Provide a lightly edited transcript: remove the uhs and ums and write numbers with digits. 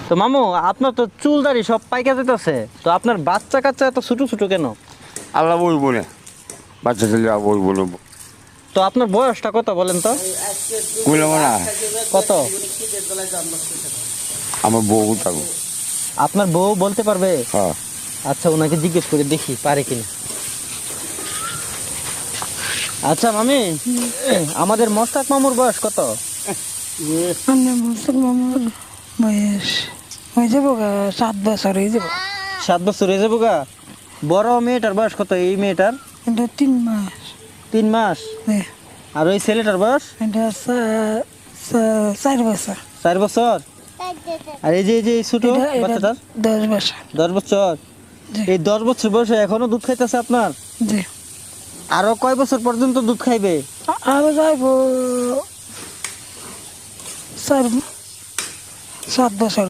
তো মামু, আপনার তো চুল দাড়ি সব পাইকা যেতেছে, তো আপনার বাচ্চা কাচ্চা এত ছোট ছোট কেন? আল্লাহ বলবো না, বাচ্চা ছেলে বলবো না। তো আপনার বয়সটা কত বলেন তো? কইলাম না, কত? আমার বউ থাকো। আপনার বউ বলতে পারবে? হ্যাঁ, আচ্ছা, ওনাকে জিজ্ঞেস করে দেখি পারে কিনা। আচ্ছা মামি, আমাদের মোস্তাক মামুর বয়স কত? আমার মুসলমানের বয়স হয়ে যাবো 7 বছর হয়ে যাবো। 7 বছর হয়ে যাবো গা। বড় মেয়েটার বয়স কত? এই মেয়েটার এটা 3 মাস। 3 মাস। আর ওই ছেলেটার বয়স? এটা 4 বছর। 4 বছর। আর এই যে এই ছোট বাচ্চাটার 10 বছর। 10 বছর। জি। এই 10 বছর বয়সে এখনো দুধ খাইতেছে আপনার? জি। আরো কয় বছর পর্যন্ত দুধ খাইবে? আরো যাইবো 7 বছর।